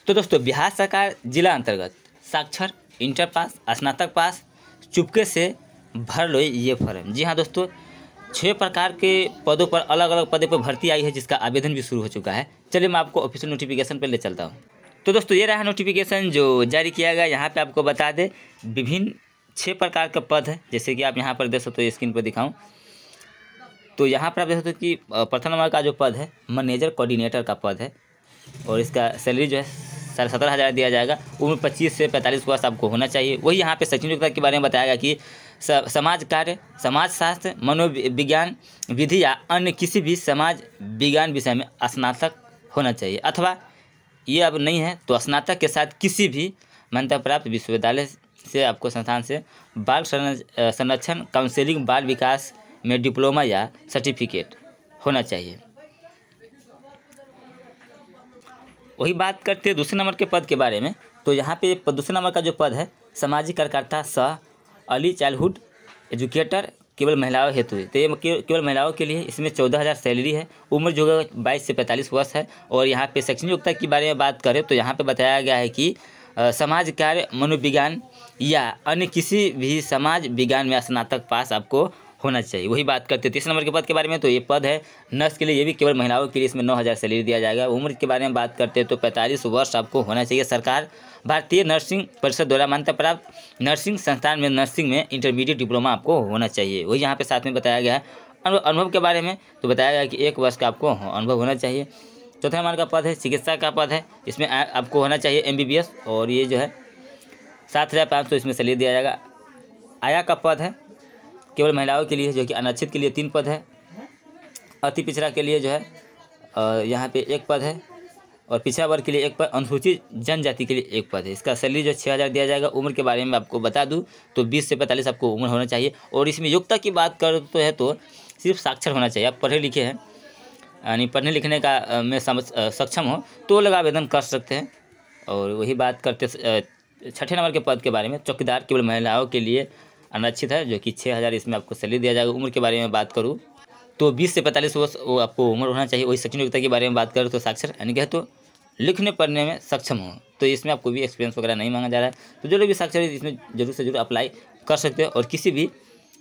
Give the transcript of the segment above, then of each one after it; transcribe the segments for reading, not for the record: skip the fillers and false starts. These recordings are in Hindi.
तो दोस्तों बिहार सरकार जिला अंतर्गत साक्षर, इंटर पास, स्नातक पास चुपके से भर लो ये फॉर्म। जी हाँ दोस्तों, 6 प्रकार के पदों पर अलग अलग पदों पर भर्ती आई है, जिसका आवेदन भी शुरू हो चुका है। चलिए मैं आपको ऑफिशियल नोटिफिकेशन पर ले चलता हूँ। तो दोस्तों ये रहा नोटिफिकेशन जो जारी किया गया। यहाँ पे आपको बता दें विभिन्न 6 प्रकार का पद है, जैसे कि आप यहाँ पर देख सकते हो, स्क्रीन पर दिखाऊँ तो यहाँ पर आप देख सकते हो कि प्रथम नंबर का जो पद है मैनेजर कोऑर्डिनेटर का पद है, और इसका सैलरी जो है 17,500 दिया जाएगा। उम्र 25 से 45 वर्ष आपको होना चाहिए। वही यहाँ पे शैक्षणिक योग्यता के बारे में बताया गया कि समाज कार्य, समाज शास्त्र, मनोविज्ञान, विधि या अन्य किसी भी समाज विज्ञान विषय में स्नातक होना चाहिए, अथवा ये अब नहीं है तो स्नातक के साथ किसी भी मान्यता प्राप्त विश्वविद्यालय से आपको संस्थान से बाल संरक्षण, काउंसलिंग, बाल विकास में डिप्लोमा या सर्टिफिकेट होना चाहिए। वही बात करते हैं दूसरे नंबर के पद के बारे में। तो यहाँ पे दूसरे नंबर का जो पद है सामाजिक कार्यकर्ता सह अर्ली चाइल्डहुड एजुकेटर, केवल महिलाओं हेतु है। तो ये केवल महिलाओं के लिए, इसमें 14,000 सैलरी है। उम्र जो है 22 से 45 वर्ष है। और यहाँ पे शैक्षणिक योग्यता के बारे में बात करें तो यहाँ पे बताया गया है कि समाज कार्य, मनोविज्ञान या अन्य किसी भी समाज विज्ञान में स्नातक पास आपको होना चाहिए। वही बात करते हैं तीसरे नंबर के पद के बारे में। तो ये पद है नर्स के लिए, ये भी केवल महिलाओं के लिए, इसमें 9,000 सैलरी दिया जाएगा। उम्र के बारे में बात करते हैं तो 45 वर्ष आपको होना चाहिए। सरकार भारतीय नर्सिंग परिषद द्वारा मान्यता प्राप्त नर्सिंग संस्थान में नर्सिंग में इंटरमीडिएट डिप्लोमा आपको होना चाहिए। वही यहाँ पे साथ में बताया गया है। अनुभव के बारे में तो बताया गया कि 1 वर्ष का आपको अनुभव होना चाहिए। चौथे नंबर का पद है चिकित्सा का पद है, इसमें आपको होना चाहिए MBBS, और ये जो है 7,500 इसमें सैलरी दिया जाएगा। आया का पद है केवल महिलाओं के लिए, जो कि अनारक्षित के लिए 3 पद है। अति पिछड़ा के लिए जो है यहाँ पे 1 पद है, और पिछड़ा वर्ग के लिए 1 पद, अनुसूचित जनजाति के लिए 1 पद है। इसका सैलरी जो 6,000 दिया जाएगा। उम्र के बारे में आपको बता दूं तो 20 से 45 आपको उम्र होना चाहिए। और इसमें योग्यता की बात करते हैं तो सिर्फ साक्षर होना चाहिए। आप पढ़े लिखे हैं, यानी पढ़ने लिखने का में सक्षम हो तो लोग आवेदन कर सकते हैं। और वही बात करते छठे नंबर के पद के बारे में। चौकीदार केवल महिलाओं के लिए अनारक्षित है, जो कि 6,000 इसमें आपको सैलरी दिया जाएगा। उम्र के बारे में बात करूँ तो 20 से 45 वर्ष वो आपको उम्र होना चाहिए। वही शैक्षणिक योग्यता के बारे में बात करूँ तो साक्षर, यानी कि तो लिखने पढ़ने में सक्षम हो। तो इसमें आपको भी एक्सपीरियंस वगैरह नहीं मांगा जा रहा है। तो जो लोग भी साक्षर है इसमें जरूर से जरूर अप्लाई कर सकते हो। और किसी भी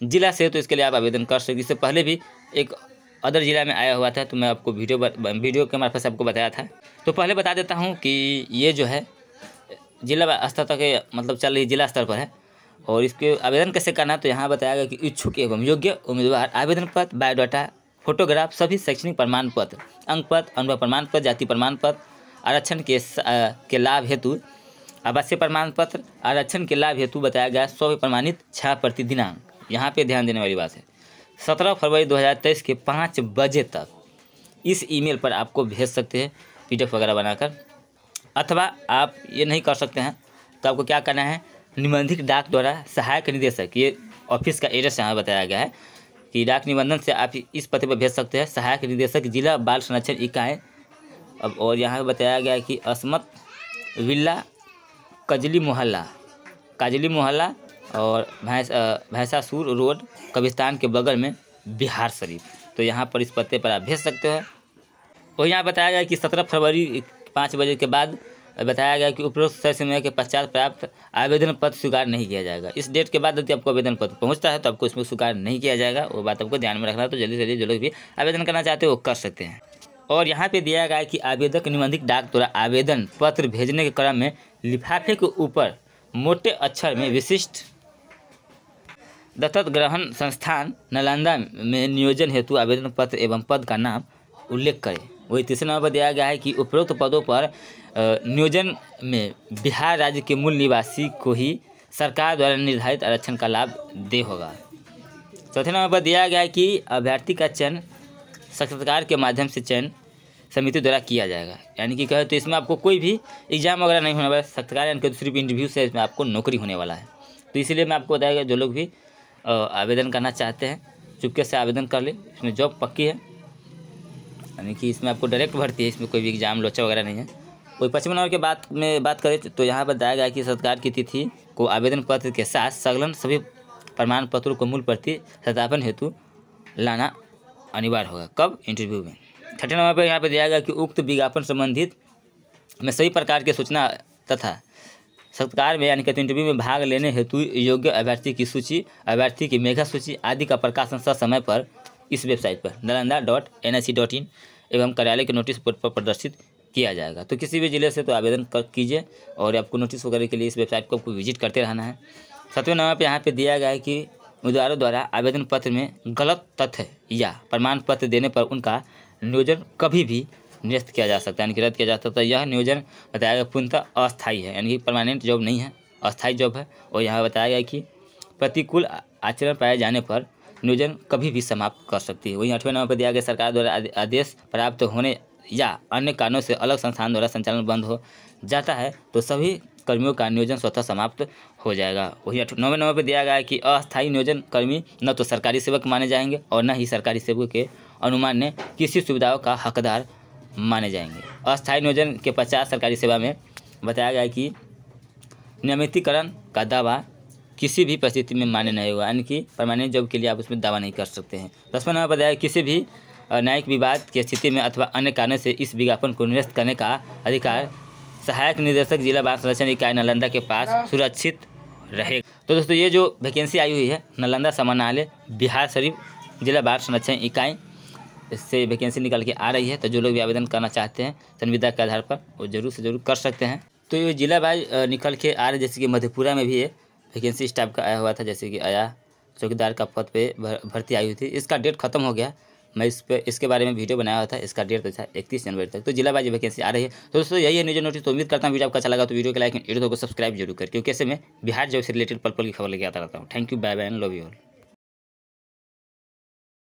जिला से तो इसके लिए आप आवेदन कर सकते। इससे पहले भी एक अदर जिला में आया हुआ था, तो मैं आपको वीडियो के मार्फत से आपको बताया था। तो पहले बता देता हूँ कि ये जो है जिला स्तर तक मतलब चल रही जिला स्तर पर है। और इसके आवेदन कैसे करना है तो यहाँ बताया गया कि इच्छुक एवं योग्य उम्मीदवार आवेदन पत्र, बायोडाटा, फोटोग्राफ, सभी शैक्षणिक प्रमाण पत्र, अंक पत्र, अनुभव प्रमाण पत्र, जाति प्रमाण पत्र, आरक्षण के लाभ हेतु आवासीय प्रमाण पत्र, आरक्षण के लाभ हेतु बताया गया 100 प्रमाणित छायाप्रति दिनांक। यहाँ पे ध्यान देने वाली बात है 17 फरवरी 2023 के 5 बजे तक इस ईमेल पर आपको भेज सकते हैं PDF वगैरह बनाकर। अथवा आप ये नहीं कर सकते हैं तो आपको क्या करना है, निबंधित डाक द्वारा सहायक निदेशक, ये ऑफिस का एड्रेस यहाँ बताया गया है कि डाक निबंधन से आप इस पते पर भेज सकते हैं। सहायक निदेशक जिला बाल संरक्षण इकाई। अब और यहाँ बताया गया है कि असमत विला काजली मोहल्ला और भैंसासुर रोड कब्रिस्तान के बगल में बिहार शरीफ। तो यहाँ पर इस पते पर आप भेज सकते हो। और यहाँ बताया गया कि 17 फरवरी 5 बजे के बाद बताया गया कि उपरोक्त तय समय के पश्चात प्राप्त आवेदन पत्र स्वीकार नहीं किया जाएगा। इस डेट के बाद यदि आपको आवेदन पत्र पहुंचता है तो आपको इसमें स्वीकार नहीं किया जाएगा। वो बात आपको ध्यान में रखना है। तो जल्दी से जल्दी जो लोग भी आवेदन करना चाहते हैं वो कर सकते हैं। और यहाँ पे दिया गया है कि आवेदक निबंधित डाक द्वारा आवेदन पत्र भेजने के क्रम में लिफाफे के ऊपर मोटे अक्षर में विशिष्ट दत्तक ग्रहण संस्थान नालंदा में नियोजन हेतु आवेदन पत्र एवं पद का नाम उल्लेख करें। वही तीसरे नंबर पर दिया गया है कि उपरोक्त पदों पर नियोजन में बिहार राज्य के मूल निवासी को ही सरकार द्वारा निर्धारित आरक्षण का लाभ दे होगा। चौथे नंबर पर दिया गया है कि अभ्यर्थी का चयन साक्षात्कार के माध्यम से चयन समिति द्वारा किया जाएगा। यानी कि कहे तो इसमें आपको कोई भी एग्जाम वगैरह नहीं होने वाला, साक्षात्कार यानी कि सिर्फ इंटरव्यू से इसमें आपको नौकरी होने वाला है। तो इसीलिए मैं आपको बताया जो लोग भी आवेदन करना चाहते हैं चुपके से आवेदन कर ले। इसमें जॉब पक्की है, यानी कि इसमें आपको डायरेक्ट भर्ती है, इसमें कोई भी एग्जाम लोचा वगैरह नहीं है। कोई 55 नंबर के बात करें तो यहाँ पर बताया गया कि साक्षात्कार की तिथि को आवेदन पत्र के साथ संलग्न सभी प्रमाण पत्रों को मूल प्रति सत्यापन हेतु लाना अनिवार्य होगा। कब? इंटरव्यू में। 6ठे नंबर पर यहाँ पर दिया गया कि उक्त विज्ञापन संबंधित में सभी प्रकार के सूचना तथा सत्कार में यानी कि इंटरव्यू में भाग लेने हेतु योग्य अभ्यर्थी की सूची, अभ्यर्थी की मेगा सूची आदि का प्रकाशन समय पर इस वेबसाइट पर nalanda.nic.in एवं कार्यालय के नोटिस बोर्ड पर प्रदर्शित किया जाएगा। तो किसी भी ज़िले से तो आवेदन कीजिए और आपको नोटिस वगैरह के लिए इस वेबसाइट को आपको विजिट करते रहना है। 7वें नंबर पर यहाँ पे दिया गया है कि उम्मीदवारों द्वारा आवेदन पत्र में गलत तथ्य या प्रमाण पत्र देने पर उनका नियोजन कभी भी निरस्त किया जा सकता है, यानी कि रद्द किया जा सकता है। यह नियोजन बताया गया पूर्णतः अस्थायी है, यानी कि परमानेंट जॉब नहीं है, अस्थायी जॉब है। और यहाँ बताया गया कि प्रतिकूल आचरण पाए जाने पर नियोजन कभी भी समाप्त कर सकती है। वहीं 8वें नंबर पर दिया गया सरकार द्वारा आदेश प्राप्त होने या अन्य कारणों से अलग संस्थान द्वारा संचालन बंद हो जाता है तो सभी कर्मियों का नियोजन स्वतः समाप्त हो जाएगा। वही 9वें नंबर पर दिया गया है कि अस्थायी नियोजन कर्मी न तो सरकारी सेवक माने जाएंगे और न ही सरकारी सेवकों के अनुमान ने किसी सुविधाओं का हकदार माने जाएंगे। अस्थायी नियोजन के 50 सरकारी सेवा में बताया गया है कि नियमितीकरण का दावा किसी भी परिस्थिति में मान्य नहीं होगा, यानी कि परमानेंट जॉब के लिए आप उसमें दावा नहीं कर सकते हैं। 10वां नंबर बताया किसी भी न्यायिक विवाद की स्थिति में अथवा अन्य कारणों से इस विज्ञापन को निरस्त करने का अधिकार सहायक निदेशक जिला बाल संरक्षण इकाई नालंदा के पास सुरक्षित रहेगा। तो दोस्तों ये जो वैकेंसी आई हुई है नालंदा समाहरणालय बिहार शरीफ जिला बाल संरक्षण इकाई, इससे वैकेंसी निकल के आ रही है। तो जो लोग भी आवेदन करना चाहते हैं संविदा के आधार पर वो जरूर से जरूर कर सकते हैं। तो ये जिला वाइज निकल के आ रहे, जैसे कि मधेपुरा में भी ये वैकेंसी इस टाइप का आया हुआ था, जैसे कि आया चौकीदार का पद पे भर्ती आई हुई थी। इसका डेट खत्म हो गया, मैं इसके बारे में वीडियो बनाया हुआ था। इसका डेट था 31 जनवरी तक। तो जिला वाइज वैकेंसी आ रही है। तो दोस्तों यही है न्यूज नोटिस। तो उम्मीद करता हूँ वीडियो आपका अच्छा लगा तो वीडियो को लाइक वीडियो को सब्सक्राइब जरूर कर, क्योंकि ऐसे में बिहार जॉब से रिलेटेड पल की खबर लेके आता रहता हूँ। Thank you, bye bye and love you all.